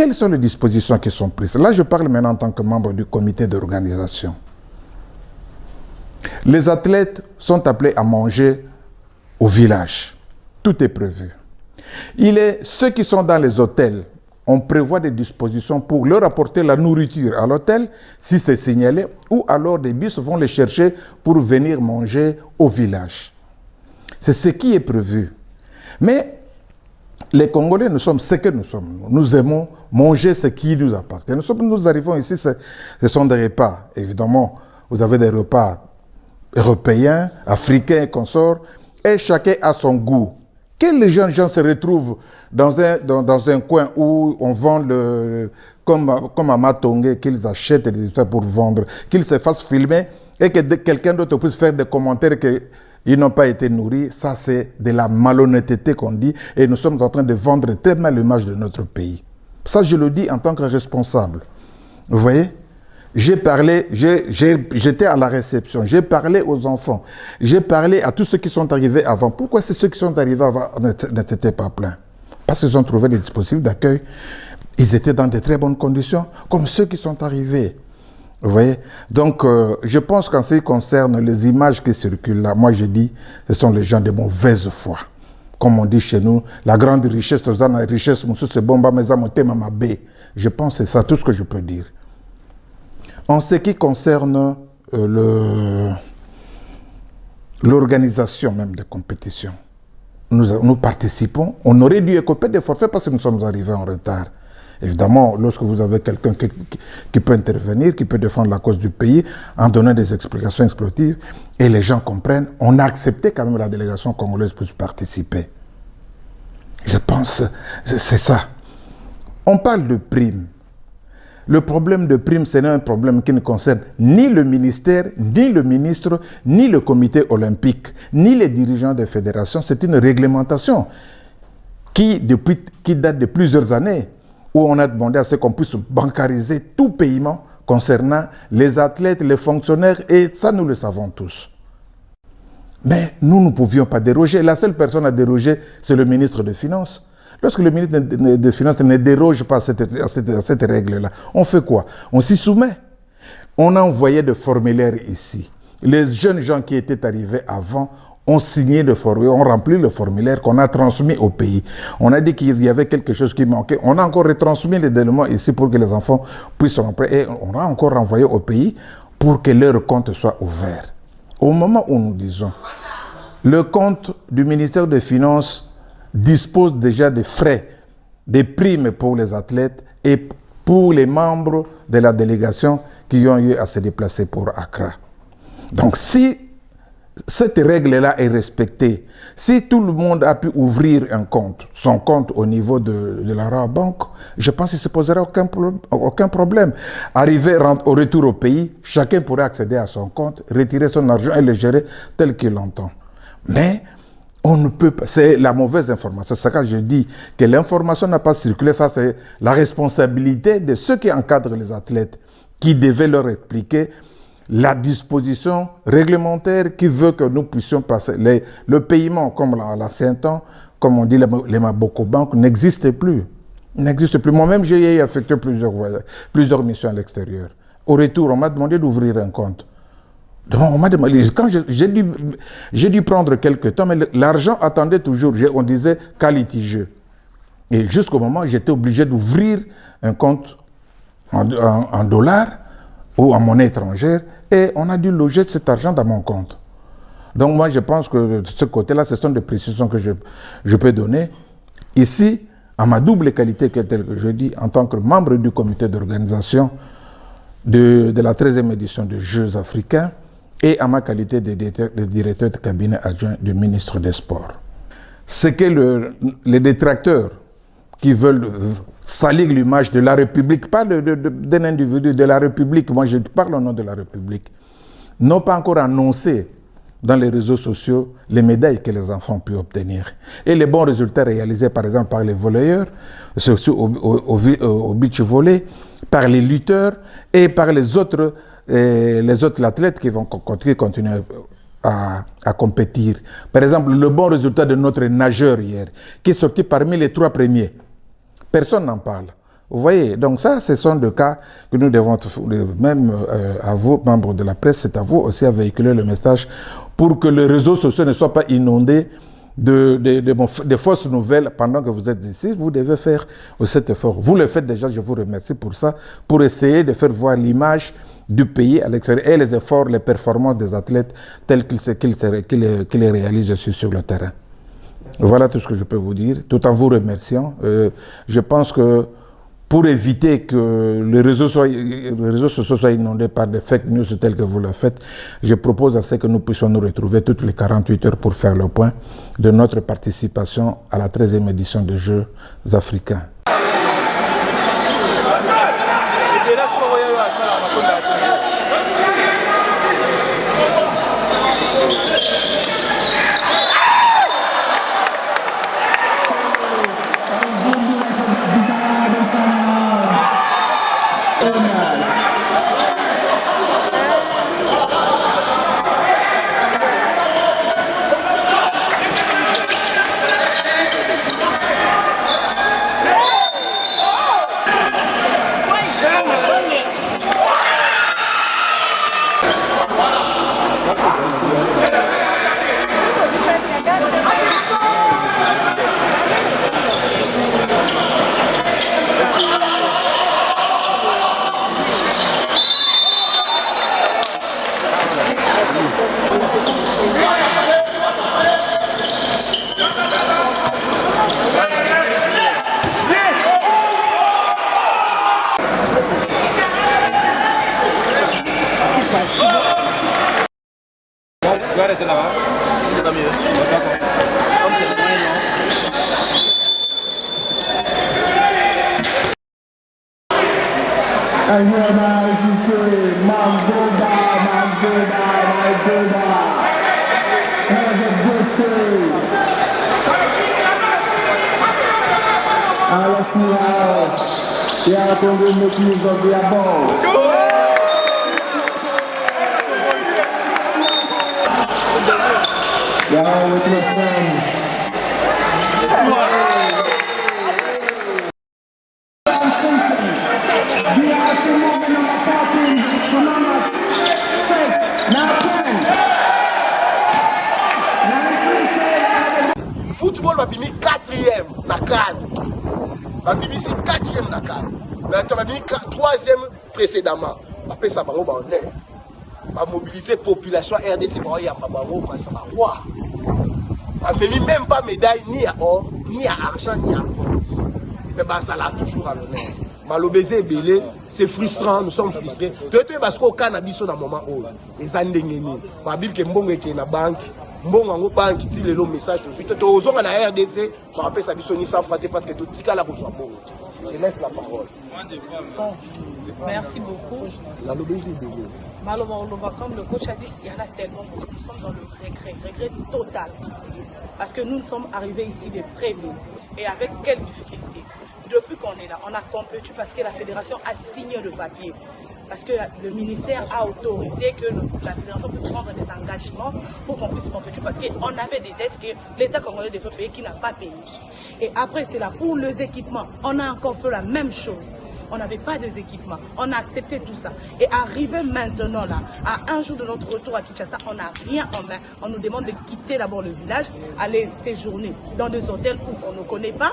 Quelles sont les dispositions qui sont prises? Là, je parle maintenant en tant que membre du comité d'organisation. Les athlètes sont appelés à manger au village. Tout est prévu. Ceux qui sont dans les hôtels, on prévoit des dispositions pour leur apporter la nourriture à l'hôtel, si c'est signalé, ou alors des bus vont les chercher pour venir manger au village. C'est ce qui est prévu. Mais les Congolais, nous sommes ce que nous sommes. Nous aimons manger ce qui nous appartient. Nous arrivons ici, ce sont des repas. Évidemment, vous avez des repas européens, africains et consorts, et chacun a son goût. Que les jeunes gens se retrouvent dans un coin où on vend comme à Matongé, qu'ils achètent des histoires pour vendre, qu'ils se fassent filmer et que quelqu'un d'autre puisse faire des commentaires qu'ils n'ont pas été nourris, ça c'est de la malhonnêteté qu'on dit, et nous sommes en train de vendre tellement l'image de notre pays. Ça je le dis en tant que responsable. Vous voyez? J'ai parlé, j'étais à la réception, j'ai parlé aux enfants, j'ai parlé à tous ceux qui sont arrivés avant. Pourquoi ceux qui sont arrivés avant n'étaient pas pleins? Parce qu'ils ont trouvé des dispositifs d'accueil. Ils étaient dans de très bonnes conditions, comme ceux qui sont arrivés. Vous voyez? Donc, je pense qu'en ce qui concerne les images qui circulent là, moi je dis, ce sont les gens de mauvaise foi. Comme on dit chez nous, la grande richesse, la richesse, c'est bomba, mais je pense que c'est ça tout ce que je peux dire. En ce qui concerne l'organisation même des compétitions, nous participons. On aurait dû écoper des forfaits parce que nous sommes arrivés en retard. Évidemment, lorsque vous avez quelqu'un qui peut intervenir, qui peut défendre la cause du pays en donnant des explications explosives, et les gens comprennent, on a accepté quand même la délégation congolaise pour participer. Je pense, c'est ça. On parle de primes. Le problème de primes, ce n'est un problème qui ne concerne ni le ministère, ni le ministre, ni le comité olympique, ni les dirigeants des fédérations. C'est une réglementation qui date de plusieurs années, où on a demandé à ce qu'on puisse bancariser tout paiement concernant les athlètes, les fonctionnaires, et ça nous le savons tous. Mais nous ne pouvions pas déroger. La seule personne à déroger, c'est le ministre des Finances. Lorsque le ministre des Finances ne déroge pas à cette règle-là, on fait quoi? On s'y soumet. On a envoyé des formulaires ici. Les jeunes gens qui étaient arrivés avant ont signé le formulaire, ont rempli le formulaire qu'on a transmis au pays. On a dit qu'il y avait quelque chose qui manquait. On a encore retransmis les éléments ici pour que les enfants puissent remplir. Et on a encore renvoyé au pays pour que leur compte soit ouvert. Au moment où nous disons, le compte du ministère des Finances dispose déjà des frais, des primes pour les athlètes et pour les membres de la délégation qui ont eu à se déplacer pour Accra. Donc si cette règle-là est respectée, si tout le monde a pu ouvrir son compte au niveau de la Rabobank, je pense qu'il ne se poserait aucun problème. Arrivé au retour au pays, chacun pourrait accéder à son compte, retirer son argent et le gérer tel qu'il l'entend. Mais on ne peut pas, c'est la mauvaise information. C'est quand je dis que l'information n'a pas circulé, ça c'est la responsabilité de ceux qui encadrent les athlètes, qui devaient leur expliquer la disposition réglementaire qui veut que nous puissions passer. Le paiement, comme à l'ancien temps, comme on dit, les Maboko Bank, n'existe plus. N'existe plus. Moi-même, j'ai effectué plusieurs missions à l'extérieur. Au retour, on m'a demandé d'ouvrir un compte. Donc, on m'a demandé, quand j'ai dû prendre quelques temps, mais l'argent attendait toujours. On disait cas litigieux. Et jusqu'au moment où j'étais obligé d'ouvrir un compte en dollars ou en monnaie étrangère, et on a dû loger cet argent dans mon compte. Donc moi, je pense que de ce côté-là, ce sont des précisions que je peux donner. Ici, à ma double qualité, telle que je dis, en tant que membre du comité d'organisation de la 13e édition des Jeux africains, et à ma qualité de directeur de cabinet adjoint du ministre des Sports. C'est que les détracteurs qui veulent salir l'image de la République, pas d'un individu, de la République, moi je parle au nom de la République, n'ont pas encore annoncé dans les réseaux sociaux les médailles que les enfants ont pu obtenir. Et les bons résultats réalisés par exemple par les volleyeurs, au beach volley, par les lutteurs et par les autres athlètes qui vont continuer à compétir. Par exemple, le bon résultat de notre nageur hier, qui est sorti parmi les 3 premiers. Personne n'en parle. Vous voyez, donc ça, ce sont des cas que nous devons, même à vous, membres de la presse, c'est à vous aussi à véhiculer le message pour que les réseaux sociaux ne soient pas inondés de fausses nouvelles pendant que vous êtes ici. Vous devez faire cet effort. Vous le faites déjà, je vous remercie pour ça, pour essayer de faire voir l'image du pays à l'extérieur et les efforts, les performances des athlètes tels qu'ils les réalisent aussi sur le terrain. Voilà tout ce que je peux vous dire, tout en vous remerciant. Je pense que pour éviter que les réseaux sociaux soient inondés par des fake news tels que vous le faites, je propose à ce que nous puissions nous retrouver toutes les 48 heures pour faire le point de notre participation à la 13e édition des Jeux africains. Tu vas rester là-bas? C'est pas mieux. Comme c'est le moyen, Football va bimi 4e na CAN. Va bimi 4e na CAN. Mais tu vas bimi 3e précédemment. Après ça va honneur. Va mobiliser population RDC pour y avoir ça va roi. Va même pas médaille ni à or, ni à argent, ni à bronze. Mais bah ça là toujours à l'honneur. Malobésé belé, c'est frustrant, nous sommes frustrés. Tu es parce qu'au cannabis dans moment où les andengeni, ma bible que mbongo qui na banque. Bon, en banque, il dit le message tout de suite. Tu as la RDC, je rappelle ça, ils sont frappés parce que tu as la rejoint. Je laisse la parole. Merci beaucoup. Malheureusement, comme le coach a dit, il y en a tellement. Nous sommes dans le regret total. Parce que nous sommes arrivés ici les premiers. Et avec quelle difficulté? Depuis qu'on est là, on a compétu parce que la fédération a signé le papier. Parce que le ministère a autorisé que la fédération puisse prendre des engagements pour qu'on puisse compétir. Parce qu'on avait des dettes que l'État congolais devait payer qui n'a pas payé. Et après, c'est là pour les équipements. On a encore fait la même chose. On n'avait pas des équipements. On a accepté tout ça. Et arrivé maintenant là, à un jour de notre retour à Kinshasa, on n'a rien en main. On nous demande de quitter d'abord le village, aller séjourner dans des hôtels où on ne connaît pas,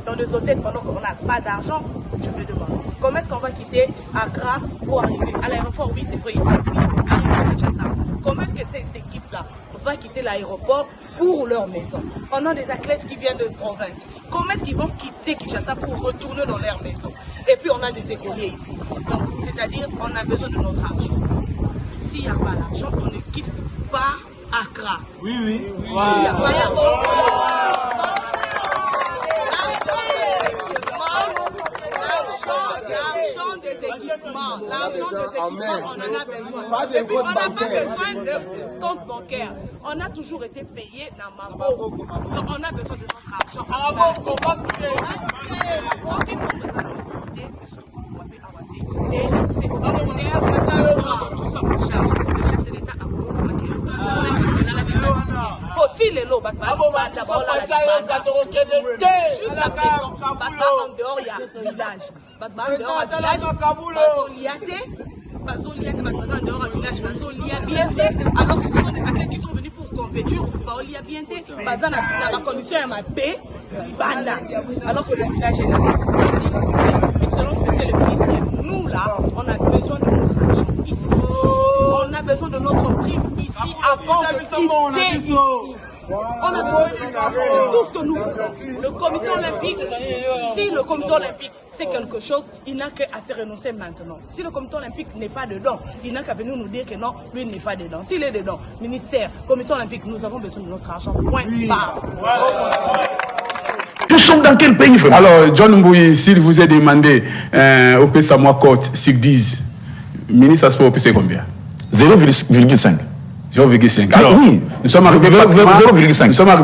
dans des hôtels pendant qu'on n'a pas d'argent. Je me demande, comment est-ce qu'on va quitter Accra pour arriver à l'aéroport? Oui, c'est vrai, il faut arriver à Kinshasa. Comment est-ce que cette équipe-là va quitter l'aéroport pour leur maison? On a des athlètes qui viennent de province. Comment est-ce qu'ils vont quitter Kinshasa pour retourner dans leur maison? Et puis on a des écoliers ici. Donc, c'est-à-dire on a besoin de notre argent. S'il n'y a pas d'argent, on ne quitte pas Accra. Oui, oui. S'il n'y a pas d'argent, l'argent des équipements, on en a besoin. Et puis on n'a pas besoin de compte bancaire. On a toujours été payé dans Mambo. Donc on a besoin de notre argent. Et c'est tout ça en charge. Le chef de l'État a voulu faut-il le lot d'abord la juste la prison, en dehors, il y a un village. alors que ce sont des athlètes qui sont venus pour compétir, il y a bien des la condition à ma paix, alors que le village est là. Excellence, monsieur le ministre, nous là, on a besoin de notre argent ici. On a besoin de notre prime ici avant de quitter ici. On a besoin de tout ce que nous voulons. Le comité olympique, si le comité olympique c'est quelque chose, il n'a qu'à se renoncer maintenant. Si le comité olympique n'est pas dedans, il n'a qu'à venir nous dire que non, lui n'est pas dedans. S'il est dedans, ministère, comité olympique, nous avons besoin de notre argent. Point barre. Nous sommes dans quel pays vraiment? Alors, John Mbouyi, s'il vous est demandé au PSAMOA Côte, SIG10, ministre à sport au PC combien? 0,5. 0,5. Alors, oui, nous sommes arrivés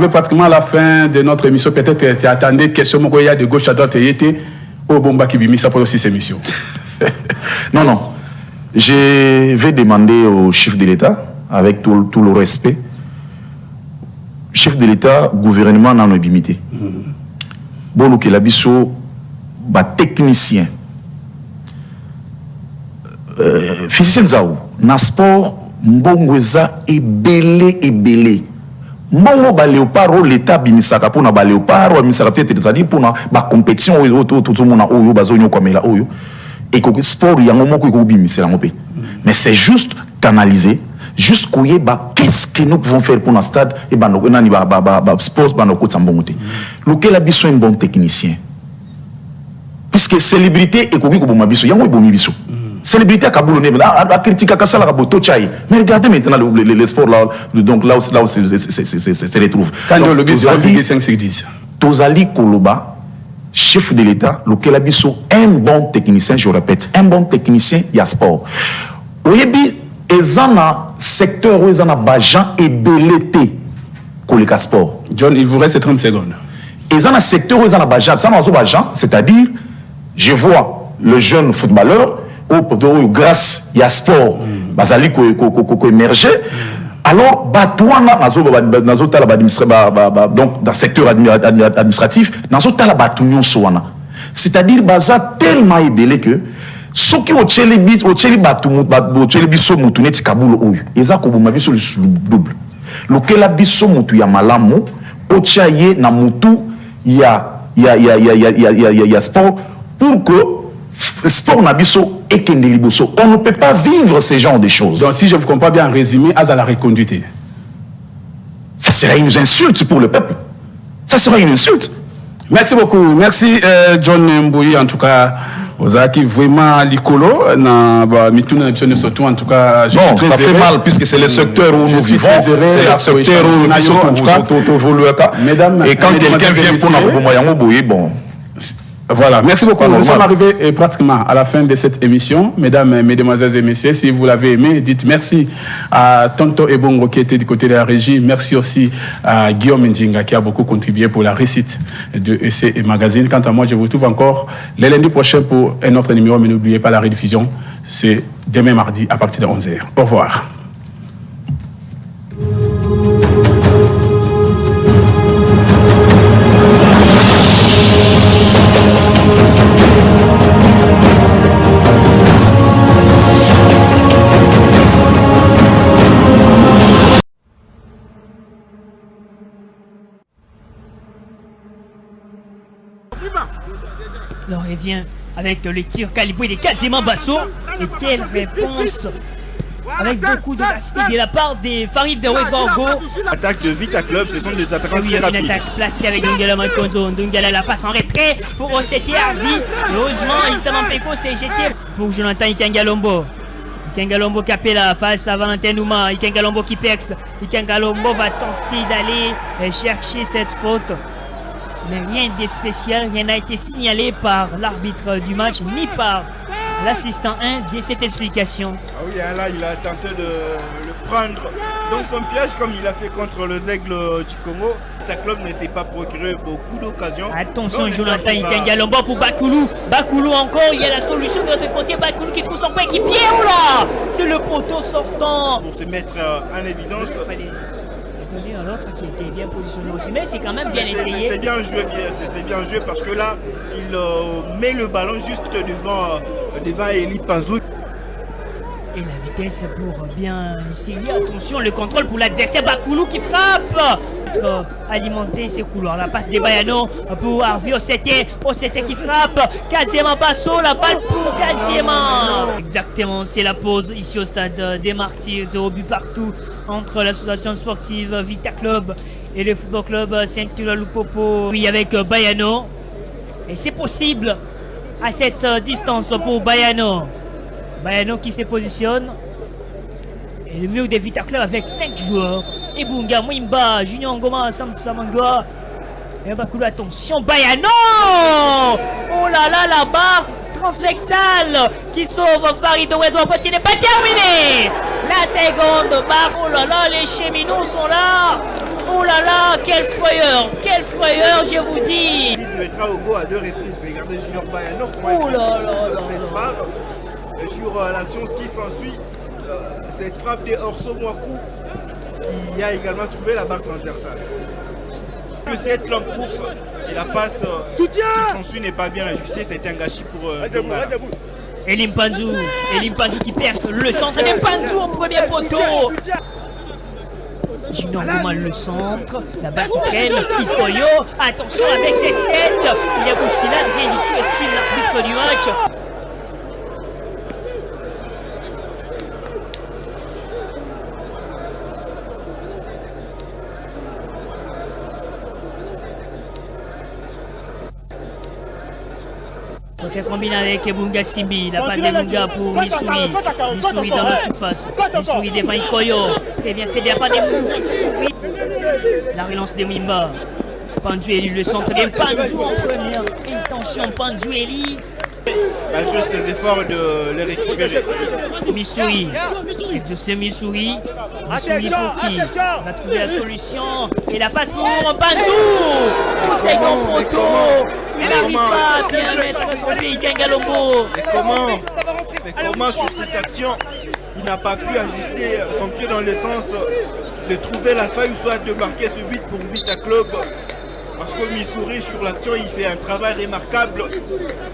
pratiquement à la fin de notre émission. Peut-être que tu attendais question il y a de gauche à droite et était au Bomba qui bimisa pour aussi cette émission. Non, non. Je vais demander au chef de l'État, avec tout le respect, chef de l'État, gouvernement n'a pas limité. Bon, que l'abisso, technicien, physicien Zao, na sport, mbongweza ebele. Mbongo ba léopard l'état bimisaka pona ba léopard bimisaka peut-être ça dit pona ba compétition tout mona oyo bazonyo komela oyo et que sport yango moko ko bimisela ngopé. Mais c'est juste canaliser, juste koye ba qu'est-ce que nous pouvons faire pour un stade et ba nani ba sport ba no ko tsambongote. Lequel a besoin un bon technicien. Puisque célébrité et ko ko bomba biso yango bomi biso. Célébrité à Kaboul, à critiquer à Kassala, à Botochaï. Mais regardez maintenant les sports là, donc là où se retrouve. Quand le budget 0,5 Tozali Koloba, chef de l'État, lequel a biso un bon technicien, je répète, un bon technicien, il y a sport. Oyebi, ezana secteur où ezana bajan et belleté, koleka sport. John, il vous reste 30 secondes. Ezana secteur où ezana bajan, c'est-à-dire, je vois le jeune footballeur, grâce à sport, bazali ko émerger. Alors, donc dans le secteur administratif, c'est-à-dire baza tellement ébélé que ceux qui ont double. Lequel a biso mutu ya malamu, ochaye na mutu ya sport pour que sport nabiso et kendeliboso. On ne peut pas vivre ce genre de choses. Donc si je vous comprends bien en résumé, à la reconduite. Ça serait une insulte pour le peuple. Ça serait une insulte. Merci beaucoup. Merci John Mbouyi en tout cas. Ozaki vraiment l'icolo na surtout en tout cas. Non, ça fait mal puisque c'est le secteur où nous vivons. C'est le secteur où nous vivons en tout cas. Et quand quelqu'un vient pour nous bon. Voilà, merci beaucoup. Nous sommes arrivés pratiquement à la fin de cette émission. Mesdames, mesdemoiselles et messieurs, si vous l'avez aimé, dites merci à Tonto Ebongo qui était du côté de la régie. Merci aussi à Guillaume Ndinga qui a beaucoup contribué pour la réussite de EC et Magazine. Quant à moi, je vous retrouve encore le lundi prochain pour un autre numéro, mais n'oubliez pas la rediffusion. C'est demain mardi à partir de 11h. Au revoir. On revient avec le tir calibré, il est quasiment basso. Et quelle réponse avec beaucoup de capacité de la part des Farid de Ouegogo. Attaque de Vita Club, ce sont des attaquants très rapides. Une attaque placée avec Dungala Makonzo. Dungala la passe en retrait pour Ossété Harvey. Heureusement, Issa Mampeko s'est jeté pour Jonathan Ikengalombo. Ikengalombo qui appelle face à Valentin Nouma. Ikengalombo qui perce. Ikengalombo va tenter d'aller chercher cette faute. Mais rien de spécial, rien n'a été signalé par l'arbitre du match, ni par l'assistant 1 de cette explication. Ah oui, là, il a tenté de le prendre dans son piège comme il a fait contre le Zègle du Congo. Ta club ne s'est pas procuré beaucoup d'occasions. Attention, Jonathan Ikengalombo pour Bakoulou. Bakoulou encore, il y a la solution de l'autre côté. Bakoulou qui trouve son coéquipier. Oh là, c'est le poteau sortant. Pour se mettre en évidence. donné à l'autre qui était bien positionné aussi. Mais c'est quand même bien essayé. C'est bien joué parce que là, il met le ballon juste devant Eli Panzou. Et la vitesse pour bien essayer. Attention, le contrôle pour l'adversaire. Bakoulou qui frappe. Alimenter ces couloirs. La passe des Bayano pour Harvey Osseté. Osseté qui frappe. Kazema Basso. La balle pour Kazema. Exactement, c'est la pause ici au stade des Martyrs. 0 but partout entre l'association sportive Vita Club et le football club Saint-Tula-Lupopo. Oui, avec Bayano. Et c'est possible à cette distance pour Bayano. Bayano qui se positionne. Et le milieu de Vita Club avec 5 joueurs. Ebunga, Mwimba, Junior Ngoma, Samangwa. Et Bakoulou, attention, Bayano. Oh là là, la barre transversale qui sauve Farido Edouard. Ce n'est pas terminé. La seconde barre, oh là là, les cheminots sont là. Oh là là, quel frayeur, je vous dis. Il mettra au go à 2 reprises. Regardez Junior Bayano. Oh là là là. Cette barre. Sur l'action qui s'ensuit, cette frappe de Orso Mwakou qui a également trouvé la barre transversale. Cette longue course et la passe qui s'ensuit n'est pas bien ajustée, c'est un gâchis pour Dongala. Elim Panzou qui perce le centre de Panzou au premier poteau. Junior Ngoma le centre, la balle qui traîne, Ikoyo, attention avec cette tête, il y a bousculade, rien du tout, estime l'arbitre du match. On fait combiner avec Ebunga Simbi, la balle d'Ebunga pour Missouri. Missouri dans la surface. Missouri devant Ikoyo. Très bien fait de la part de Missouri. La relance de Wimba. Pandueli, le centre de Pandu en première intention. Pandueli. Malgré ses efforts de le récupérer. Missouri. Exaucé Missouri. Missouri pour qui va trouver la solution. Et la passe pour Pandu. Au second poteau. Il n'arrive pas à bien mettre son pied, Kengalombo. Mais comment sur cette action, il n'a pas pu ajuster son pied dans le sens de trouver la faille ou soit de marquer ce but pour Vita Club. Parce que Missouri sur l'action, il fait un travail remarquable.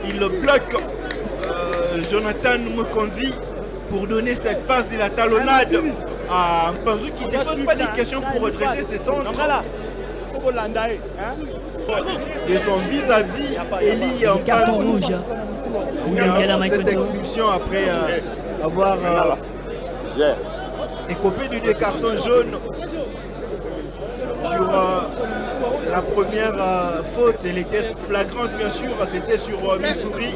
Il bloque Jonathan Mukonzi pour donner cette passe de la talonnade à Mpanzou qui ne se pose pas des questions pour redresser ses centres. De son vis-à-vis, Eli Mpanzou. Cette expulsion après avoir écopé de 2 cartons jaunes sur la première faute, elle était flagrante bien sûr, c'était sur Missouri.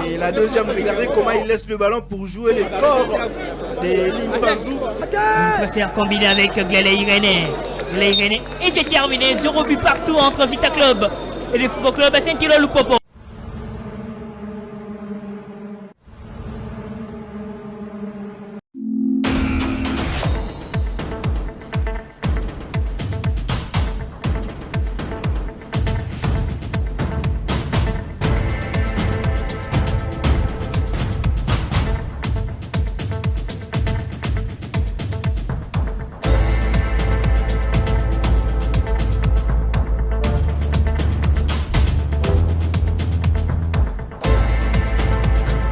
Et la deuxième, regardez comment il laisse le ballon pour jouer les corps d'Eli Mpanzou. Il préfère combiner avec Glele Irene. Et c'est terminé, 0 but partout entre Vita Club et le football club à Saint-Tula-Lupopo.